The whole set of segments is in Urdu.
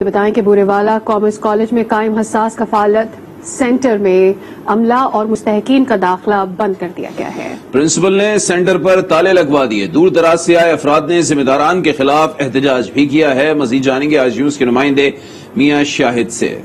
بتائیں کہ بورےوالا کامرس کالج میں قائم حساس کفالت سینٹر میں عملہ اور مستحقین کا داخلہ بند کر دیا گیا ہے۔ پرنسپل نے سینٹر پر تالے لگوا دیے۔ دور دراز سے آئے افراد نے ذمہ داران کے خلاف احتجاج بھی کیا ہے۔ مزید جانیں گے آج نیوز کے نمائندے میاں شاہد سے۔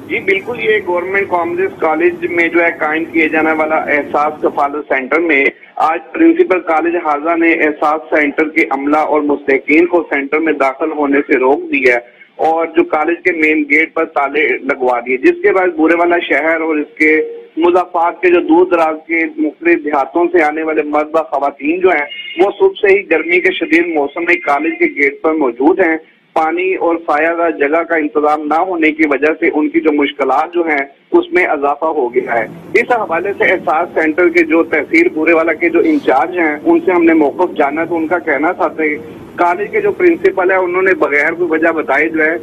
جی بالکل، یہ گورنمنٹ کامرس کالج میں جو ہے قائم کیے جانے والا احساس کفالت سینٹر میں آج پرنسپل کالج حاضہ نے احساس سینٹر کے عملہ اور مستحقین کو سینٹر میں داخل ہونے سے روک دیا اور جو کالج کے مین گیٹ پر تالے لگوا دیے، جس کے بعد بورےوالا شہر اور اس کے مضافات کے جو دور دراز کے مختلف دیہاتوں سے آنے والے مرد و خواتین جو ہیں وہ صبح سے ہی گرمی کے شدید موسم میں کالج کے گیٹ پر موجود ہیں۔ پانی اور سایہ دار جگہ کا انتظام نہ ہونے کی وجہ سے ان کی جو مشکلات جو ہیں اس میں اضافہ ہو گیا ہے۔ اس حوالے سے احساس سینٹر کے جو تحصیل بورےوالا کے جو انچارج ہیں ان سے ہم نے موقف جانا تو ان کا کہنا تھا کہ کالج کے جو پرنسپل ہے انہوں نے بغیر کوئی وجہ بتائے جو ہے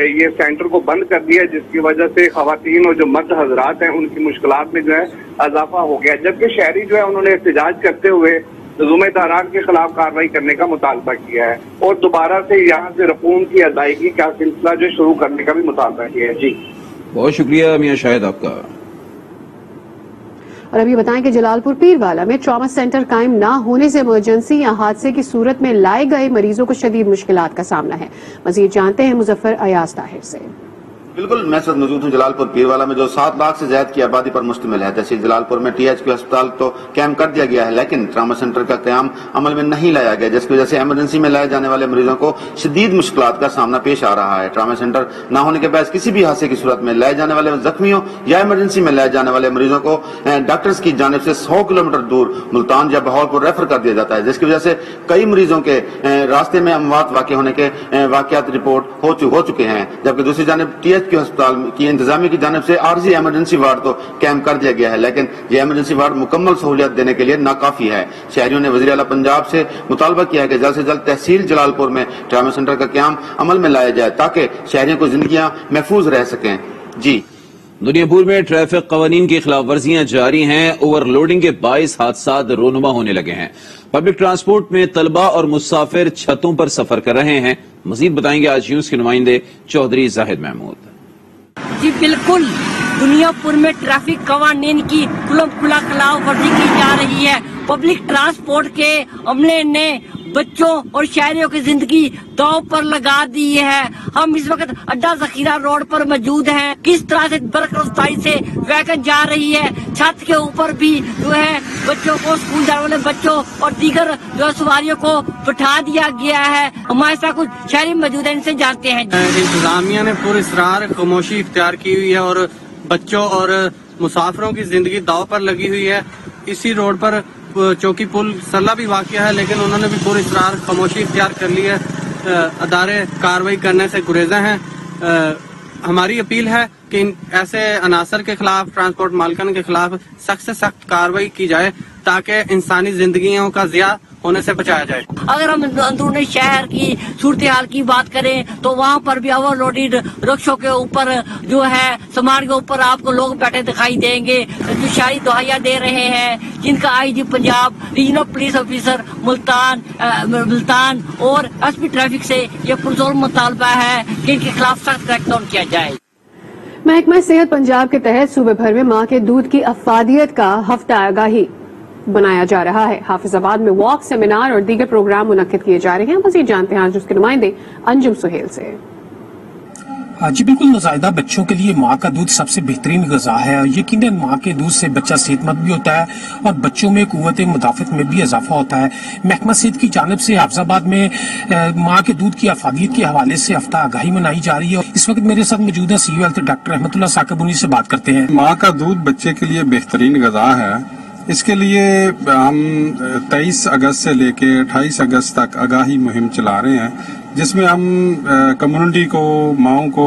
یہ سینٹر کو بند کر دیا، جس کی وجہ سے خواتین اور جو مرد حضرات ہیں ان کی مشکلات میں جو ہے اضافہ ہو گیا، جبکہ شہری جو ہے انہوں نے احتجاج کرتے ہوئے ذمہ داران کے خلاف کارروائی کرنے کا مطالبہ کیا ہے اور دوبارہ سے یہاں سے رقوم کی ادائیگی کا سلسلہ جو شروع کرنے کا بھی مطالبہ کیا ہے۔ جی بہت شکریہ میاں شاہد آپ کا۔ اور ابھی بتائیں کہ جلال پور پیروالا میں ٹراما سینٹر قائم نہ ہونے سے ایمرجنسی یا حادثے کی صورت میں لائے گئے مریضوں کو شدید مشکلات کا سامنا ہے۔ مزید جانتے ہیں مظفر ایاز طاہر سے۔ بالکل، میں سر موجود ہوں جلال پور پیروالا میں جو 7 لاکھ سے زائد کی آبادی پر مشتمل ہے۔ تحصیل جلال پور میں ٹی ایچ کیو ہسپتال تو قائم کر دیا گیا ہے، لیکن ٹراما سینٹر کا قیام عمل میں نہیں لایا گیا، جس کی وجہ سے ایمرجنسی میں لائے جانے والے مریضوں کو شدید مشکلات کا سامنا پیش آ رہا ہے۔ ٹراما سینٹر نہ ہونے کے باعث کسی بھی حادثے کی صورت میں لائے جانے والے زخمیوں یا ایمرجنسی میں لائے جانے والے مریضوں کو ڈاکٹرز کی جانب سے 100 کلومیٹر دور ملتان یا بہاولپور ریفر کر دیا جاتا ہے، جس کی وجہ سے کئی مریضوں کے راستے میں اموات واقع ہونے کے واقعات رپورٹ ہو چکے ہیں، جبکہ دوسری جانب ٹی ایچ کیو ہسپتال کی انتظامیہ کی جانب سے عارضی ایمرجنسی وارڈ تو قائم کر دیا گیا ہے، لیکن یہ ایمرجنسی وارڈ مکمل سہولیات دینے کے لیے ناکافی ہے۔ شہریوں نے وزیر اعلیٰ پنجاب سے مطالبہ کیا ہے کہ جلد سے جلد تحصیل جلال پور میں ٹراما سینٹر کا قیام عمل میں لایا جائے تاکہ شہریوں کو زندگیاں محفوظ رہ سکیں۔ جی دنیا بھر میں ٹریفک قوانین کی خلاف ورزیاں جاری ہیں۔ اوور لوڈنگ کے باعث حادثات رونما ہونے لگے ہیں۔ پبلک ٹرانسپورٹ میں طلبہ اور مسافر چھتوں پر سفر کر رہے ہیں۔ مزید بتائیں گے آج نیوز کے نمائندے چودھری زاہد محمود۔ جی بالکل، دنیا پور میں ٹریفک قوانین کی کھلا خلاف ورزی کی جا رہی ہے۔ پبلک ٹرانسپورٹ کے عملے نے بچوں اور شہریوں کی زندگی داؤ پر لگا دی ہے۔ ہم اس وقت اڈا ذخیرہ روڈ پر موجود ہیں۔ کس طرح سے برق رفتاری سے ویگن جا رہی ہے، چھت کے اوپر بھی جو ہے بچوں کو، اسکول جانے والے بچوں اور دیگر جو سواریوں کو بٹھا دیا گیا ہے۔ ہمارے ساتھ کچھ شہری موجود ہیں، ان سے جانتے ہیں۔ انتظامیہ نے پر اصرار خاموشی اختیار کی ہوئی ہے اور بچوں اور مسافروں کی زندگی داؤ پر لگی ہوئی ہے۔ اسی روڈ پر چوکی پل سرلا بھی واقع ہے، لیکن انہوں نے بھی پر اصرار خاموشی اختیار کر لی ہے۔ ادارے کارروائی کرنے سے گریزاں ہیں۔ ہماری اپیل ہے کہ ایسے عناصر کے خلاف، ٹرانسپورٹ مالکان کے خلاف سخت سے سخت کارروائی کی جائے تاکہ انسانی زندگیوں کا ضیاع ہونے سے بچایا جائے۔ اگر ہم اندرونی شہر کی صورتحال کی بات کریں تو وہاں پر بھی اوور لوڈیڈ رکشوں کے اوپر جو ہے سامان کے اوپر آپ کو لوگ بیٹھے دکھائی دیں گے، جو شہری دہائیاں دے رہے ہیں، جن کا I G Punjab, regional police officer Multan اور ایس پی ٹریفک سے یہ پرزور مطالبہ ہے کہ ان کے خلاف سخت کریک ڈاؤن کیا جائے۔ محکمہ صحت پنجاب کے تحت صوبے بھر میں ماں کے دودھ کی افادیت کا ہفتہ آگاہی بنایا جا رہا ہے۔ حافظ آباد میں واک، سیمینار اور دیگر پروگرام منعقد کیے جا رہے ہیں۔ مزید جانتے ہیں آج اس کے نمائندے انجم سہیل سے۔ جی بالکل، نوزائیدہ بچوں کے لیے ماں کا دودھ سب سے بہترین غذا ہے اور یقیناً ماں کے دودھ سے بچہ صحت مند بھی ہوتا ہے اور بچوں میں قوت مدافعت میں بھی اضافہ ہوتا ہے۔ محکمہ صحت کی جانب سے حافظ آباد میں ماں کے دودھ کی افادیت کے حوالے سے ہفتہ آگاہی منائی جا رہی ہے۔ اس وقت میرے ساتھ موجود ہے سی او ہیلتھ ڈاکٹر احمد اللہ ثاقب، انہی سے بات کرتے ہیں۔ ماں کا دودھ بچے کے لیے بہترین غذا ہے۔ اس کے لیے ہم 23 اگست سے لے کے 28 اگست تک آگاہی مہم چلا رہے ہیں، جس میں ہم کمیونٹی کو، ماؤں کو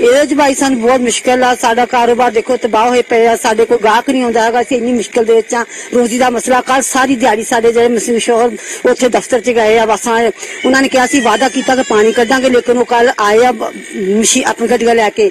ਇਹ ਭਾਈ ਸਾਨੂੰ ਬਹੁਤ ਮੁਸ਼ਕਿਲ ਆ। ਸਾਡਾ ਕਾਰੋਬਾਰ ਦੇਖੋ ਤਬਾਹ ਹੋਏ ਪਿਆ, ਸਾਡੇ ਕੋਲ ਗਾਹਕ ਨਹੀਂ ਆਉਂਦਾ ਹੈਗਾ। ਅਸੀਂ ਇੰਨੀ ਮੁਸ਼ਕਿਲ ਦੇ ਵਿੱਚ ਆ। ਰੋਜ਼ੀ ਦਾ ਮਸਲਾ, ਕੱਲ ਸਾਰੀ ਦਿਹਾੜੀ ਸਾਡੇ ਜਿਹੜੇ ਮਸੀਹ ਸ਼ੋਹਰ ਉੱਥੇ ਦਫ਼ਤਰ 'ਚ ਗਏ ਆ ਵਾਸਾਂ, ਉਹਨਾਂ ਨੇ ਕਿਹਾ ਸੀ ਵਾਅਦਾ ਕੀਤਾ ਕਿ ਪਾਣੀ ਕੱਢਾਂਗੇ, ਲੇਕਿਨ ਉਹ ਕੱਲ ਆਏ ਆ ਮਸ਼ੀਨ ਆਪਣੀ ਗੱਡੀਆਂ ਲੈ ਕੇ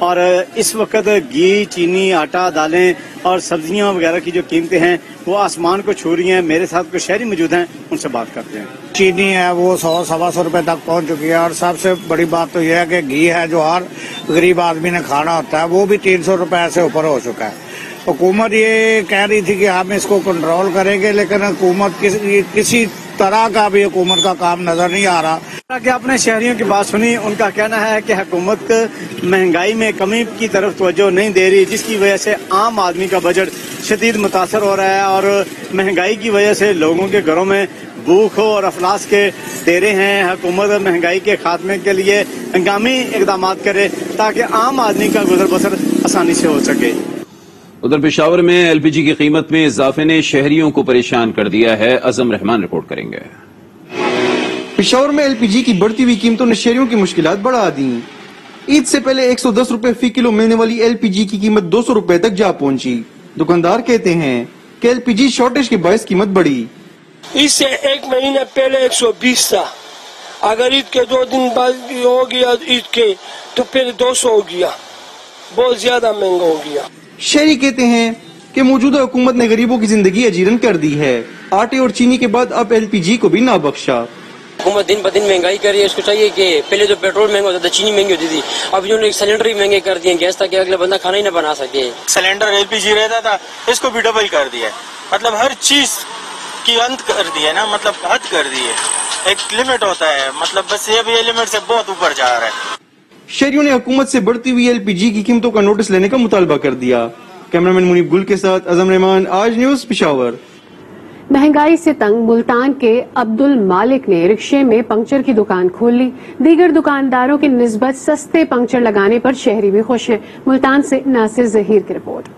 اور اس وقت گھی، چینی، آٹا، دالیں اور سبزیاں وغیرہ کی جو قیمتیں ہیں وہ آسمان کو چھو رہی ہیں۔ میرے ساتھ کچھ شہری موجود ہیں، ان سے بات کرتے ہیں۔ چینی ہے وہ 100-125 روپے تک پہنچ چکی ہے، اور سب سے بڑی بات تو یہ ہے کہ گھی ہے جو ہر غریب آدمی نے کھانا ہوتا ہے وہ بھی 300 روپے سے اوپر ہو چکا ہے۔ حکومت یہ کہہ رہی تھی کہ ہم اس کو کنٹرول کریں گے، لیکن حکومت کسی طرح کا بھی حکومت کا کام نظر نہیں آ رہا۔ کہ آپ نے شہریوں کی بات سنی، ان کا کہنا ہے کہ حکومت مہنگائی میں کمی کی طرف توجہ نہیں دے رہی، جس کی وجہ سے عام آدمی کا بجٹ شدید متاثر ہو رہا ہے، اور مہنگائی کی وجہ سے لوگوں کے گھروں میں بھوک اور افلاس کے ڈیرے ہیں۔ حکومت مہنگائی کے خاتمے کے لیے ہنگامی اقدامات کرے تاکہ عام آدمی کا گزر بسر آسانی سے ہو سکے۔ ادھر پشاور میں ایل پی جی کی قیمت میں اضافے نے شہریوں کو پریشان کر دیا ہے۔ اعظم رحمان رپورٹ کریں گے۔ پشاور میں ایل پی جی کی بڑھتی ہوئی قیمتوں نے شہریوں کی مشکلات بڑھا دیں۔ عید سے پہلے 110 روپے فی کلو ملنے والی ایل پی جی کی قیمت 200 روپے تک جا پہنچی۔ دکاندار کہتے ہیں کہ ایل پی جی شارٹیج کے باعث قیمت بڑھی۔ اس سے ایک مہینے پہلے 120 تھا، اگر عید کے 2 دن بعد ہو گیا عید کے تو پھر 200 ہو گیا، بہت زیادہ مہنگا ہو گیا۔ شہری کہتے ہیں کہ موجودہ حکومت نے غریبوں کی زندگی اجیرن کر دی ہے۔ آٹے اور چینی کے بعد اب ایل پی جی کو بھی نہ بخشا۔ حکومت دن بدن مہنگائی کر رہی ہے، اس کو چاہیے کہ پہلے تو پیٹرول مہنگا ہوتا تھا، چینی مہنگی ہوتی تھی، اب جو سلنڈر ہی مہنگے کر دیے، گیس تک اگلا بندہ کھانا ہی نہ بنا سکے۔ سلنڈر ایل پی جی رہتا تھا، اس کو بھی ڈبل کر دیا، مطلب ہر چیز کی انت کر دی ہے نا، مطلب حد کر دی ہے، ایک لمٹ ہوتا ہے، مطلب بس یہ بھی لمٹ سے بہت اوپر جا رہا ہے۔ شہریوں نے حکومت سے بڑھتی ہوئی ایل پی جی کی قیمتوں کا نوٹس لینے کا مطالبہ کر دیا۔ کیمرامین منیب گل کے ساتھ اعظم رحمان، آج نیوز، پشاور۔ مہنگائی سے تنگ ملتان کے عبد المالک نے رکشے میں پنکچر کی دکان کھول لی۔ دیگر دکانداروں کی نسبت سستے پنکچر لگانے پر شہری بھی خوش ہیں۔ ملتان سے ناصر ظہیر کی رپورٹ۔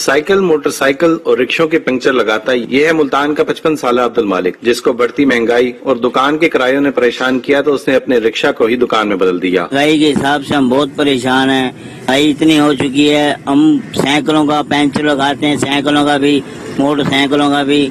سائیکل، موٹر سائیکل اور رکشوں کے پنکچر لگاتا ہے، یہ ہے ملتان کا 55 سالہ عبد المالک، جس کو بڑھتی مہنگائی اور دکان کے کرایوں نے پریشان کیا تو اس نے اپنے رکشہ کو ہی دکان میں بدل دیا۔ مہنگائی کے حساب سے ہم بہت پریشان ہیں، مہنگائی اتنی ہو چکی ہے، ہم سائیکلوں کا پنکچر لگاتے ہیں، سائیکلوں کا بھی، موٹر سائیکلوں کا بھی۔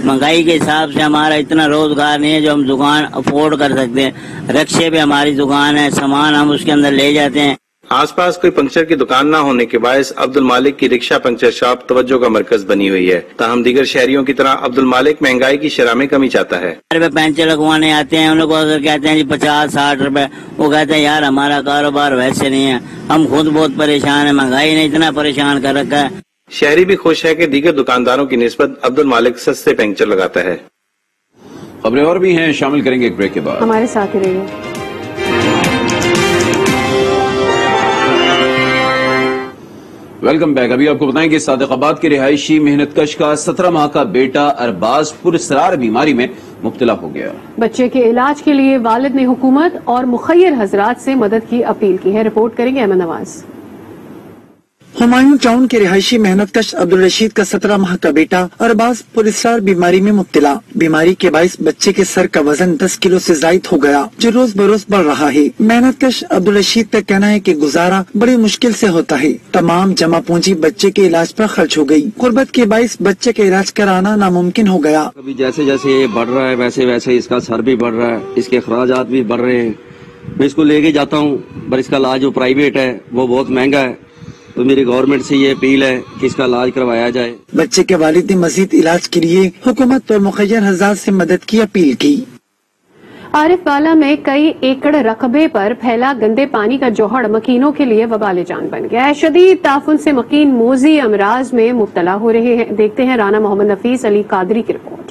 مہنگائی کے حساب سے ہمارا اتنا روزگار نہیں ہے جو ہم دکان افورڈ کر سکتے ہیں۔ رکشے پہ ہماری دکان ہے، سامان ہم اس کے اندر لے جاتے ہیں۔ آس پاس کوئی پنکچر کی دکان نہ ہونے کے باعث عبد المالک کی رکشہ پنکچر شاپ توجہ کا مرکز بنی ہوئی ہے۔ تاہم دیگر شہریوں کی طرح عبد المالک مہنگائی کی شرح میں کمی چاہتا ہے۔ پنچر لگوانے آتے ہیں، ان لوگ اگر کہتے ہیں جی 50-60 روپے، وہ کہتے ہیں یار ہمارا کاروبار ویسے نہیں ہے، ہم خود بہت پریشان ہیں، مہنگائی نے اتنا پریشان کر رکھا ہے۔ شہری بھی خوش ہے کہ دیگر دکانداروں کی نسبت عبد المالک سستے پنکچر لگاتا ہے۔ خبریں اور بھی ہیں، شامل کریں گے ایک بریک کے بعد۔ ہمارے ساتھ ہی رہیے۔ Welcome back. ابھی آپ کو بتائیں کہ صادق آباد کے رہائشی محنت کش کا 17 ماہ کا بیٹا ارباز پراسرار بیماری میں مبتلا ہو گیا۔ بچے کے علاج کے لیے والد نے حکومت اور مخیر حضرات سے مدد کی اپیل کی ہے۔ رپورٹ کریں گے احمد نواز۔ ہمایوں ٹاؤن کے رہائشی محنت کش عبدالرشید کا 17 ماہ کا بیٹا ارباز پراسرار بیماری میں مبتلا۔ بیماری کے باعث بچے کے سر کا وزن 10 کلو سے زائد ہو گیا، جو روز بروز بڑھ رہا ہے۔ محنت کش عبدالرشید کا کہنا ہے کہ گزارا بڑی مشکل سے ہوتا ہے، تمام جمع پونجی بچے کے علاج پر خرچ ہو گئی، غربت کے باعث بچے کا علاج کرانا ناممکن ہو گیا۔ ابھی جیسے جیسے یہ بڑھ رہا ہے ویسے ویسے اس کا سر بھی بڑھ رہا ہے، اس کے اخراجات بھی بڑھ رہے ہیں۔ میں اس کو لے کے جاتا ہوں پر اس کا علاج جو پرائیویٹ ہے وہ بہت مہنگا ہے، تو میری گورنمنٹ سے یہ اپیل ہے کہ اس کا علاج کروایا جائے۔ بچے کے والد نے مزید علاج کے لیے حکومت اور مخیر حضرات سے مدد کی اپیل کی۔ عارف والا میں کئی ایکڑ رقبے پر پھیلا گندے پانی کا جوہر مکینوں کے لیے وبال جان بن گیا ہے۔ شدید تعفن سے مکین موذی امراض میں مبتلا ہو رہے ہیں۔ دیکھتے ہیں رانا محمد نفیس علی قادری کی رپورٹ۔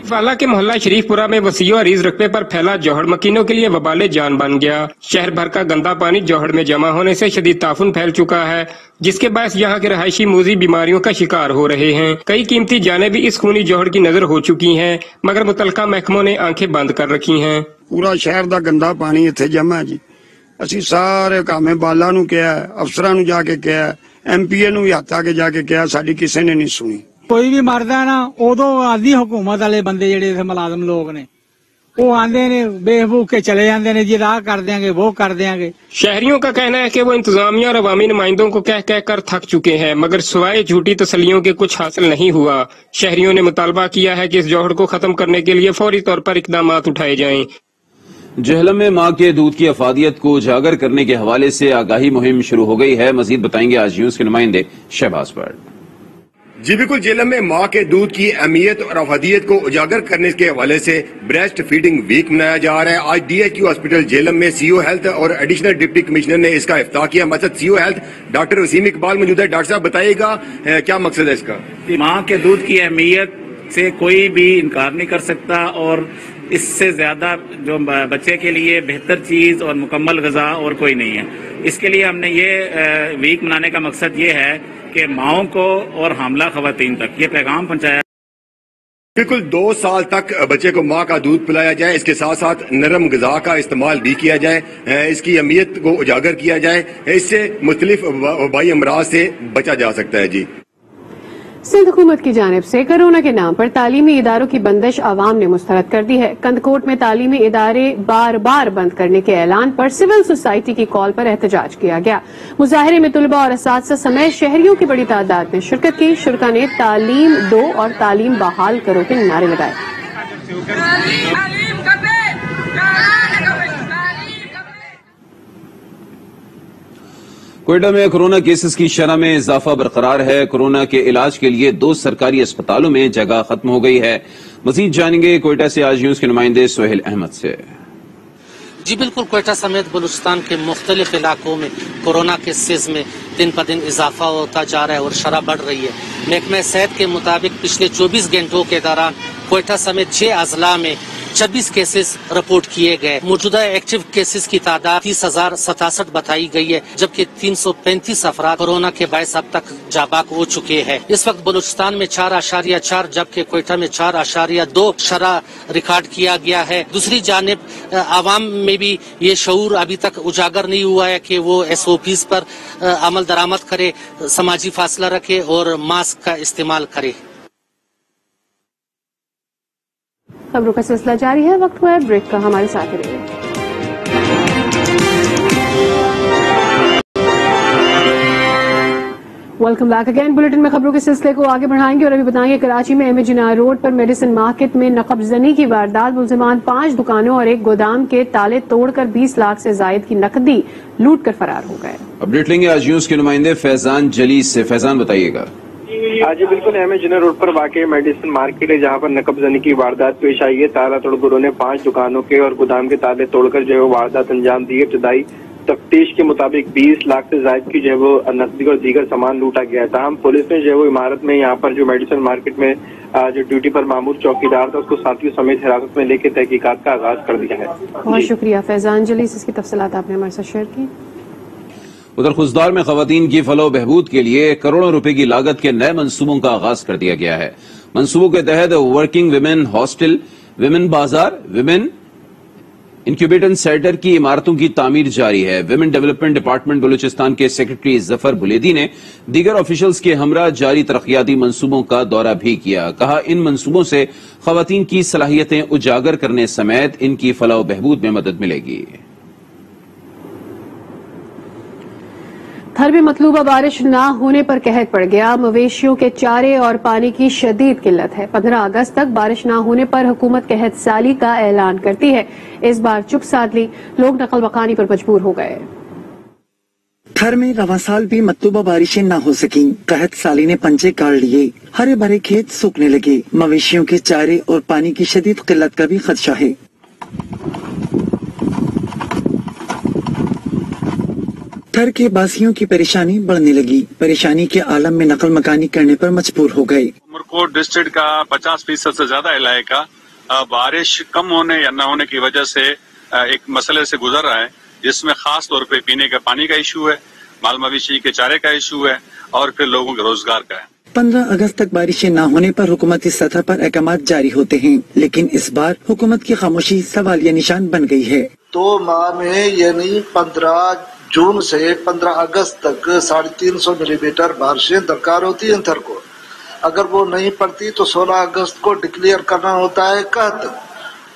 والا کے محلہ شریف پورہ میں وسیع و عریض رقبے پر پھیلا جوہر مکینوں کے لیے وبال جان بن گیا۔ شہر بھر کا گندا پانی جوہر میں جمع ہونے سے شدید تعفن پھیل چکا ہے، جس کے باعث یہاں کے رہائشی موذی بیماریوں کا شکار ہو رہے ہیں۔ کئی قیمتی جانیں بھی اس خونی جوہر کی نظر ہو چکی ہیں، مگر متعلقہ محکموں نے آنکھیں بند کر رکھی ہیں۔ پورا شہر دا گندا پانی اتنے جمع ہے جی، اسی سارے کام بالا نو کیا ہے، افسراں نو جا کے کیا ہے، ایم پی اے نو بھی ہاتھ آ کے جا کے کیا، ساری کسی نے نہیں سنی۔ کوئی بھی مرد ہے نا ادو آدھی حکومت والے بندے جڑے ملازم لوگ نے وہ آندے نے بے بھوک کے چلے جاندے نے جی راہ کر دیں گے وہ کر دیں گے. شہریوں کا کہنا ہے کہ وہ انتظامیہ اور عوامی نمائندوں کو کہہ کر تھک چکے ہیں مگر سوائے جھوٹی تسلیوں کے کچھ حاصل نہیں ہوا. شہریوں نے مطالبہ کیا ہے کہ اس جوہر کو ختم کرنے کے لیے فوری طور پر اقدامات اٹھائے جائیں. جہلم میں ماں کے دودھ کی افادیت کو اجاگر کرنے کے حوالے سے آگاہی مہم شروع ہو گئی ہے. مزید بتائیں گے آج نیوز کے نمائندے شہباز پر. جی بالکل، جہلم میں ماں کے دودھ کی اہمیت اور افادیت کو اجاگر کرنے کے حوالے سے بریسٹ فیڈنگ ویک منایا جا رہا ہے. آج D H Q hospital Jhelum میں سی او ہیلتھ اور ایڈیشنل ڈپٹی کمشنر نے اس کا افتتاح کیا. مقصد C O health doctor Waseem Iqbal موجود ہے. ڈاکٹر صاحب بتائیے گا کیا مقصد ہے اس کا؟ ماں کے دودھ کی اہمیت سے کوئی بھی انکار نہیں کر سکتا اور اس سے زیادہ جو بچے کے لیے بہتر چیز اور مکمل غذا اور کوئی نہیں ہے. اس کے لیے ہم نے یہ ویک منانے کا مقصد یہ ہے کہ ماؤں کو اور حاملہ خواتین تک یہ پیغام پہنچایا. بالکل 2 سال تک بچے کو ماں کا دودھ پلایا جائے، اس کے ساتھ ساتھ نرم غذا کا استعمال بھی کیا جائے، اس کی اہمیت کو اجاگر کیا جائے، اس سے مختلف وبائی امراض سے بچا جا سکتا ہے. جی سندھ حکومت کی جانب سے کرونا کے نام پر تعلیمی اداروں کی بندش عوام نے مسترد کر دی ہے. کندکوٹ میں تعلیمی ادارے بار بار بند کرنے کے اعلان پر سول سوسائٹی کی کال پر احتجاج کیا گیا. مظاہرے میں طلباء اور اساتذہ سمیت شہریوں کی بڑی تعداد نے شرکت کی. شرکا نے تعلیم دو اور تعلیم بحال کرو کے نعرے لگائے. کوئٹہ میں کورونا کیسز کی شرح میں اضافہ برقرار ہے. کورونا کے علاج کے لیے 2 سرکاری اسپتالوں میں جگہ ختم ہو گئی ہے. مزید جانیں گے کوئٹہ سے آج نیوز کے نمائندے سہیل احمد سے. جی بالکل، کوئٹہ سمیت بلوچستان کے مختلف علاقوں میں کورونا کیسز میں دن پر دن اضافہ ہوتا جا رہا ہے اور شرح بڑھ رہی ہے. محکمہ صحت کے مطابق پچھلے 24 گھنٹوں کے دوران کوئٹہ سمیت 6 اضلاع میں 26 کیسز رپورٹ کیے گئے. موجودہ ایکٹیو کیسز کی تعداد 30,067 بتائی گئی ہے، جبکہ 335 افراد کورونا کے باعث اب تک جاں بحق ہو چکے ہیں. اس وقت بلوچستان میں 4.4 جبکہ کوئٹہ میں 4.2 شرح ریکارڈ کیا گیا ہے. دوسری جانب عوام میں بھی یہ شعور ابھی تک اجاگر نہیں ہوا ہے کہ وہ ایس او پیز پر عمل درآمد کرے، سماجی فاصلہ رکھے اور ماسک کا استعمال کرے. خبروں کا سلسلہ جاری ہے، وقت ہوا ہے بریک کا، ہمارے ساتھ رہیے. Welcome back again. بلیٹن میں خبروں کے سلسلے کو آگے بڑھائیں گے اور ابھی بتائیں گے کراچی میں ایم اے جناح روڈ پر میڈیسن مارکیٹ میں نقب زنی کی واردات. ملزمان 5 دکانوں اور ایک گودام کے تالے توڑ کر 20 لاکھ سے زائد کی نقدی لوٹ کر فرار ہو گئے. اپڈیٹ لیں گے آج نیوز کے نمائندے فیضان جلیس سے. فیضان بتائیے گا. جی بالکل، ایم اے جناح روڈ پر واقع میڈیسن مارکیٹ ہے جہاں پر نقب زنی کی واردات پیش آئی ہے. تالا توڑ گروہ نے 5 دکانوں کے اور گودام کے تالے توڑ کر جو ہے واردات انجام دی. ابتدائی تفتیش کے مطابق 20 لاکھ سے زائد کی جو ہے وہ نقدی اور دیگر سامان لوٹا گیا. تاہم پولیس نے جو ہے وہ عمارت میں یہاں پر جو میڈیسن مارکیٹ میں جو ڈیوٹی پر مامور چوکیدار تھا اس کو ساتھیوں سمیت حراست میں لے کے تحقیقات کا آغاز کر دیا ہے. بہت شکریہ فیضان جلیس، اس کی تفصیلات آپ نے ہمارے ساتھ شیئر کی. ادھر خضدار میں خواتین کی فلاح و بہبود کے لیے کروڑوں روپے کی لاگت کے نئے منصوبوں کا آغاز کر دیا گیا ہے. منصوبوں کے تحت ورکنگ ویمن ہاسٹل، ویمن بازار، ویمن انکیوبیٹر سینٹر کی عمارتوں کی تعمیر جاری ہے. ویمن ڈیولپمنٹ ڈپارٹمنٹ بلوچستان کے سیکرٹری ظفر بلیدی نے دیگر آفیشلز کے ہمراہ جاری ترقیاتی منصوبوں کا دورہ بھی کیا. کہا ان منصوبوں سے خواتین کی صلاحیتیں اجاگر کرنے سمیت ان کی فلاح و بہبود میں مدد ملے گی. تھر میں مطلوبہ بارش نہ ہونے پر قحط پڑ گیا. مویشیوں کے چارے اور پانی کی شدید قلت ہے. 15 اگست تک بارش نہ ہونے پر حکومت قحط سالی کا اعلان کرتی ہے. اس بار چپ سادھ لی، لوگ نقل مکانی پر مجبور ہو گئے. تھر میں رواں سال بھی مطلوبہ بارشیں نہ ہو سکیں. قحط سالی نے پنجے کاٹ لیے، ہرے بھرے کھیت سوکھنے لگے. مویشیوں کے چارے اور پانی کی شدید قلت کا بھی خدشہ ہے. تھر کے باسیوں کی پریشانی بڑھنے لگی. پریشانی کے عالم میں نقل مکانی کرنے پر مجبور ہو گئے. عمرکوٹ ڈسٹرکٹ کا 50% سے زیادہ علاقہ بارش کم ہونے یا نہ ہونے کی وجہ سے ایک مسئلے سے گزر رہا ہے، جس میں خاص طور پہ پینے کا پانی کا ایشو ہے، مال مویشی کے چارے کا ایشو ہے اور پھر لوگوں کے روزگار کا ہے. 15 اگست تک بارشیں نہ ہونے پر حکومتی سطح پر احکامات جاری ہوتے ہیں، لیکن اس بار حکومت کی خاموشی سوالیہ نشان بن گئی ہے. 2 ماہ میں یعنی 15 جون سے 15 اگست تک 350 ملی میٹر بارشیں درکار ہوتی ہیں تھر کو. اگر وہ نہیں پڑتی تو 16 اگست کو ڈکلیئر کرنا ہوتا ہے قحط.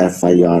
FIR